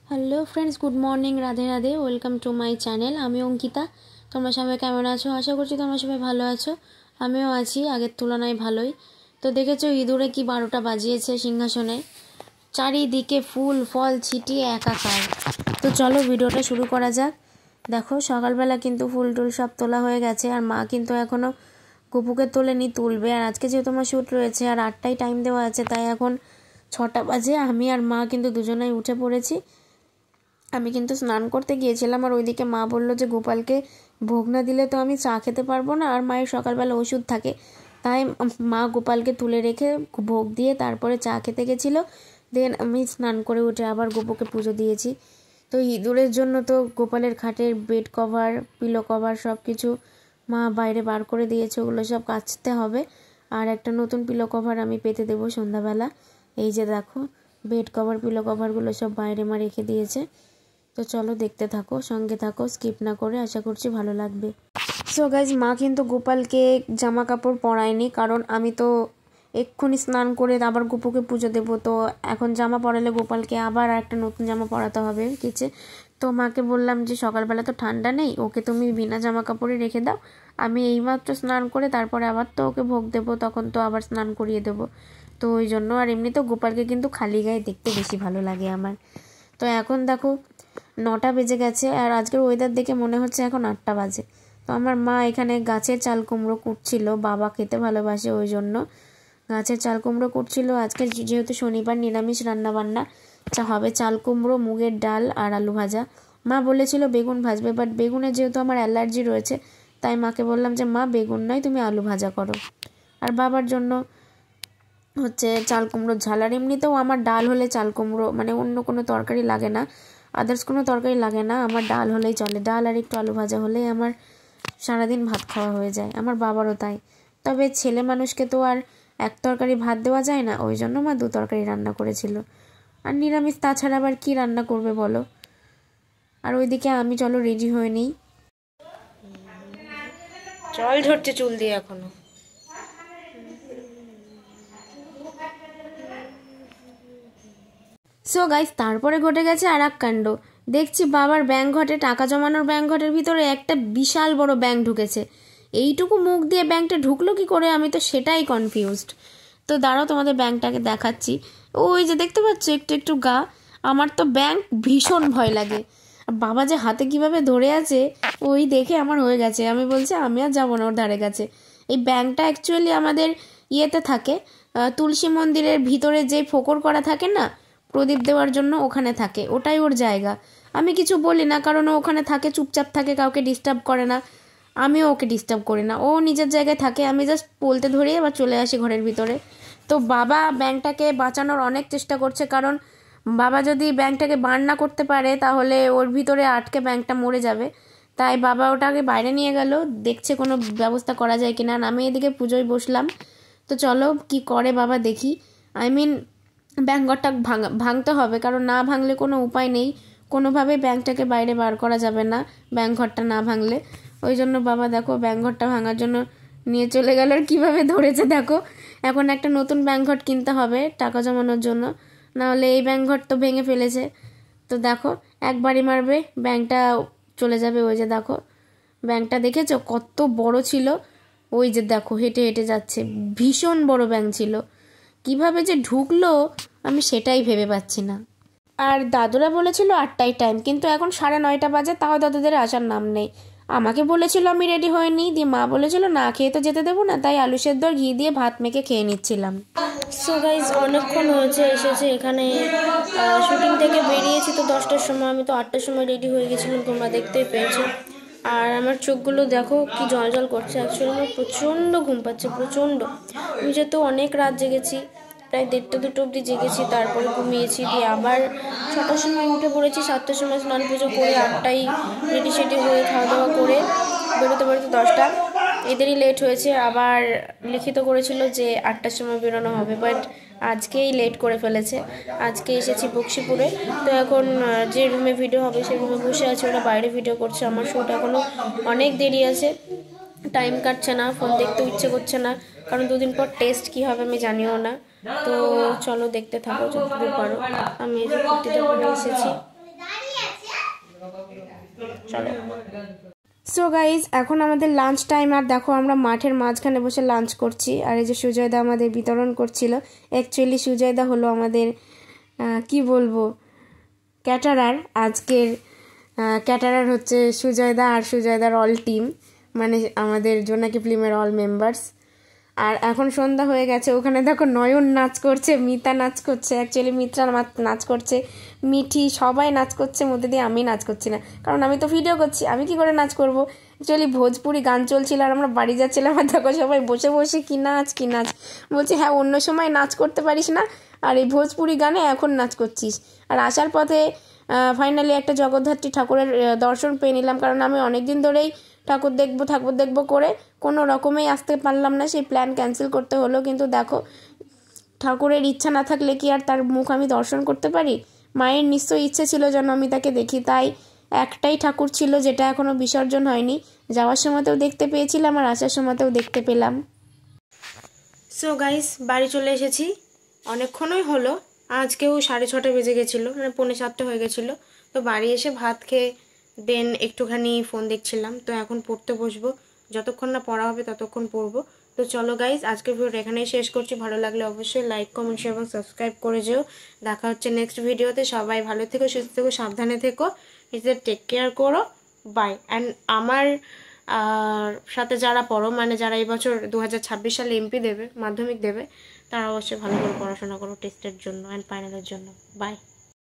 Hello friends, good morning, Radhe Radhe. Welcome to my channel. আমি অঙ্কিতা। তোমরা সবাই কেমন আছো? আশা করছি তোমরা সবাই ভালো আছো। আমিও আছি আগের তুলনায় ভালোই। তো দেখেছো ইঁদুরে কি 12টা বাজিয়েছে সিংহাসনে। চারিদিকে ফুল ফল ছিটিয়ে একাকার। তো চলো ভিডিওটা শুরু করা যাক। দেখো সকালবেলা কিন্তু ফুল টুল সব তোলা হয়ে গেছে, আর মা কিন্তু এখনও গপুকে তোলেনি, তুলবে। আর আজকে যেহেতু আমার শ্যুট রয়েছে আর 8টায় টাইম দেওয়া আছে, তাই এখন 6টা বাজে। আমি আর মা কিন্তু দুজনেই উঠে পড়েছি। আমি কিন্তু স্নান করতে গিয়েছিলাম, আর ওইদিকে মা বললো যে গোপালকে ভোগ না দিলে তো আমি চা খেতে পারবো না, আর মায়ের সকালবেলা ওষুধ থাকে, তাই মা গোপালকে তুলে রেখে ভোগ দিয়ে তারপরে চা খেতে গেছিলো। দেন আমি স্নান করে উঠে আবার গোপুকে পুজো দিয়েছি। তো ইঁদুরের জন্য তো গোপালের খাটের বেড কভার, পিলো কভার সব কিছু মা বাইরে বার করে দিয়েছে, ওগুলো সব কাচতে হবে। আর একটা নতুন পিলো কভার আমি পেতে দেবো সন্ধ্যাবেলা। এই যে দেখো বেড কভার, পিলো কভারগুলো সব বাইরে মা রেখে দিয়েছে। তো চলো দেখতে থাকো, সঙ্গে থাকো, স্কিপ না করে। আশা করছি ভালো লাগবে। সো গাইজ, মা কিন্তু গোপালকে জামা কাপড় পরায়নি, কারণ আমি তো এক্ষুনি স্নান করে আবার গোপুকে পুজো দেবো। তো এখন জামা পরালে গোপালকে আবার একটা নতুন জামা পরাতে হবে কিছু। তো মাকে বললাম যে সকালবেলা তো ঠান্ডা নেই, ওকে তুমি বিনা জামা কাপড়ে রেখে দাও, আমি এইমাত্র স্নান করে তারপরে আবার তো ওকে ভোগ দেবো, তখন তো আবার স্নান করিয়ে দেবো। তো ওই জন্য। আর এমনি তো গোপালকে কিন্তু খালি গায়ে দেখতে বেশি ভালো লাগে আমার। তো এখন দেখো 9টা বেজে গেছে, আর আজকের ওয়েদার দেখে মনে হচ্ছে এখন 8টা বাজে। তো আমার মা এখানে গাছের চাল কুমড়ো কুটছিল, বাবা খেতে ভালোবাসে ওই জন্য গাছের চাল কুমড়ো কুটছিল। আজকে যেহেতু শনিবার, নিরামিষ রান্নাবান্না হবে, চাল কুমড়ো, মুগের ডাল আর আলু ভাজা। মা বলেছিল বেগুন ভাজবে, বাট বেগুনের যেহেতু আমার অ্যালার্জি রয়েছে, তাই মাকে বললাম যে মা বেগুন নয়, তুমি আলু ভাজা করো। আর বাবার জন্য হচ্ছে চাল কুমড়োর ঝাল। আর এমনিতেও আমার ডাল হলে চাল কুমড়ো, মানে অন্য কোনো তরকারি লাগে না, আদার্স কোনো তরকারি লাগে না, আমার ডাল হলেই চলে। ডাল আর একটু আলু ভাজা হলেই আমার সারাদিন ভাত খাওয়া হয়ে যায়, আমার বাবারও তাই। তবে ছেলে মানুষকে তো আর এক তরকারি ভাত দেওয়া যায় না, ওই জন্য মা 2 তরকারি রান্না করেছিল। আর নিরামিষ, তাছাড়া আবার কি রান্না করবে বলো। আর ওইদিকে আমি চলো রেডি হয়ে নিই। জল ঝরছে চুল দিয়ে এখনো। সো গাইস, তারপরে ঘটে গেছে আর এক কাণ্ড। দেখছি বাবার ব্যাংক ঘটে, টাকা জমানোর ব্যাংক ঘটের ভিতরে একটা বিশাল বড় ব্যাংক ঢুকেছে। এইটুকু মুখ দিয়ে ব্যাংকটা ঢুকলো কি করে, আমি তো সেটাই কনফিউজড। তো দাঁড়াও তোমাদের ব্যাংকটাকে দেখাচ্ছি। ওই যে দেখতে পাচ্ছ একটু একটু গা। আমার তো ব্যাংক ভীষণ ভয় লাগে। আর বাবা যে হাতে কিভাবে ধরে আছে, ওই দেখে আমার হয়ে গেছে। আমি বলছি আমি আর যাবো না ওর ধারে কাছে। এই ব্যাংকটা অ্যাকচুয়ালি আমাদের ইয়েতে থাকে, তুলসী মন্দিরের ভিতরে যে ফোকর করা থাকে না প্রদীপ দেওয়ার জন্য, ওখানে থাকে, ওটাই ওর জায়গা। আমি কিছু বলি না, কারণ ও ওখানে থাকে, চুপচাপ থাকে, কাউকে ডিস্টার্ব করে না, আমিও ওকে ডিস্টার্ব করি না, ও নিজের জায়গায় থাকে। আমি জাস্ট বলতে ধরি আবার চলে আসি ঘরের ভিতরে। তো বাবা ব্যাংকটাকে বাঁচানোর অনেক চেষ্টা করছে, কারণ বাবা যদি ব্যাংকটাকে বার্ন না করতে পারে তাহলে ওর ভিতরে আটকে ব্যাংকটা মরে যাবে। তাই বাবা ওটাকে বাইরে নিয়ে গেল, দেখছে কোনো ব্যবস্থা করা যায় কিনা। আমি এদিকে পুজোয় বসলাম। তো চলো কি করে বাবা দেখি। আই মিন ব্যাংকঘরটা ভাঙতে হবে, কারণ না ভাঙলে কোনো উপায় নেই, কোনোভাবে ব্যাংকটাকে বাইরে বার করা যাবে না ব্যাংকঘরটা না ভাঙলে। ওই জন্য বাবা দেখো ব্যাংকঘরটা ভাঙার জন্য নিয়ে চলে গেল। আর কীভাবে ধরেছে দেখো। এখন একটা নতুন ব্যাংকঘর কিনতে হবে টাকা জমানোর জন্য, নাহলে এই ব্যাংকঘর তো ভেঙে ফেলেছে। তো দেখো একবারই মারবে, ব্যাংকটা চলে যাবে। ওই যে দেখো ব্যাংকটা দেখেছো কত বড় ছিল, ওই যে দেখো হেঁটে হেঁটে যাচ্ছে, ভীষণ বড় ব্যাংক ছিল। কিভাবে যে ঢুকলো আমি সেটাই ভেবে পাচ্ছি না। আর দাদুরা বলেছিল 8টায় টাইম, কিন্তু এখন 9:30 বাজে, তাও দাদুদের আসার নাম নেই। আমাকে বলেছিল আমি রেডি হয়ে নিই, দিয়ে মা বলেছিল না খেয়ে তো যেতে দেবো না, তাই আলু সেদ্ধ আর ঘি দিয়ে ভাত মেখে খেয়ে নিচ্ছিলাম। সো গাইজ, অনেকক্ষণ হয়েছে এসেছে এখানে। শুটিং থেকে বেরিয়েছি তো 10টার সময়, আমি তো 8টার সময় রেডি হয়ে গেছিলাম, তোমরা দেখতেই পেয়েছো। আর আমার চোখগুলো দেখো কি জল জল করছে। অ্যাকচুয়ালি আমার প্রচণ্ড ঘুম পাচ্ছে, প্রচণ্ড। আমি যেহেতু অনেক রাত জেগেছি, প্রায় 1:30-2টো অবধি জেগেছি, তারপরে ঘুমিয়েছি, দিয়ে আবার 6টার সময় উঠে পড়েছি, 7টার সময় স্নান পুজো করে 8টায় রেডি সেডি হয়ে খাওয়া দাওয়া করে বেরোতে বেরোতে 10টা। এদেরই লেট হয়েছে। আবার লিখিত করেছিল যে 8টার সময় বেরোনো হবে, বাট আজকেই লেট করে ফেলেছে। আজকে এসেছি বক্সিপুরে। তো এখন যে রুমে ভিডিও হবে সেই রুমে বসে আছে, ওরা বাইরে ভিডিও করছে। আমার শ্যুট এখনও অনেক দেরি আছে, টাইম কাটছে না, ফোন দেখতেও ইচ্ছে করছে না, কারণ 2 দিন পর টেস্ট কী হবে আমি জানিও না। তো চলো দেখতে থাকো যতদূর পারো। আমি এই যে কুর্তিটা পরে এসেছি, চলো। সো গাইজ এখন আমাদের লাঞ্চ টাইম, আর দেখো আমরা মাঠের মাঝখানে বসে লাঞ্চ করছি। আর এই যে সুজয়দা আমাদের বিতরণ করছিল। অ্যাকচুয়ালি সুজয়দা হলো আমাদের কি বলবো ক্যাটারার। আজকের ক্যাটারার হচ্ছে সুজয়দা আর সুজয়দার অল টিম, মানে আমাদের জোনাকি ফিল্মের অল মেম্বার্স। আর এখন সন্ধ্যা হয়ে গেছে, ওখানে দেখো নয়ন নাচ করছে, মিতা নাচ করছে, অ্যাকচুয়ালি মিত্রা নাচ করছে, মিঠি, সবাই নাচ করছে, মধ্যে দিয়ে আমি নাচ করছি না, কারণ আমি তো ভিডিও করছি, আমি কি করে নাচ করব। অ্যাকচুয়ালি ভোজপুরি গান চলছিল আর আমরা বাড়ি যাচ্ছিলাম, আর দেখো সবাই বসে বসে কি নাচ বলছি, হ্যাঁ অন্য সময় নাচ করতে পারিস না, আর এই ভোজপুরি গানে এখন নাচ করছিস। আর আসার পথে ফাইনালি একটা জগদ্ধাত্রী ঠাকুরের দর্শন পেয়ে নিলাম, কারণ আমি অনেক দিন ধরেই ঠাকুর দেখবো করে কোনো রকমেই আসতে পারলাম না, সেই প্ল্যান ক্যান্সেল করতে হলো। কিন্তু দেখো ঠাকুরের ইচ্ছা না থাকলে কি আর তার মুখ আমি দর্শন করতে পারি? মায়ের নিশ্চয়ই ইচ্ছে ছিল যেন আমি তাকে দেখি, তাই একটাই ঠাকুর ছিল যেটা এখনও বিসর্জন হয়নি। যাওয়ার সময়তেও দেখতে পেয়েছিলাম আর আসার সময়তেও দেখতে পেলাম। সো গাইস বাড়ি চলে এসেছি, অনেকক্ষণই হলো, আজকেও 6:30 বেজে গেছিলো, মানে 6:45 হয়ে গেছিলো। তো বাড়ি এসে ভাত খেয়ে দেন একটুখানি ফোন দেখছিলাম। তো এখন পড়তে বসবো, যতক্ষণ না পড়া হবে ততক্ষণ পড়বো। তো চলো গাইজ আজকের ভিডিওটা এখানেই শেষ করছি। ভালো লাগলে অবশ্যই লাইক কমেন্ট শেয়ার এবং সাবস্ক্রাইব করে যেও। দেখা হচ্ছে নেক্সট ভিডিওতে। সবাই ভালো থেকো, সুস্থ থেকো, সাবধানে থেকো, নিজেদের টেক কেয়ার করো। বাই। অ্যান্ড আমার সাথে যারা পড়ো, মানে যারা এই বছর 2026 সালে এমপি দেবে, মাধ্যমিক দেবে, তারা অবশ্যই ভালো করে পড়াশোনা করো টেস্টের জন্য অ্যান্ড ফাইনালের জন্য। বাই।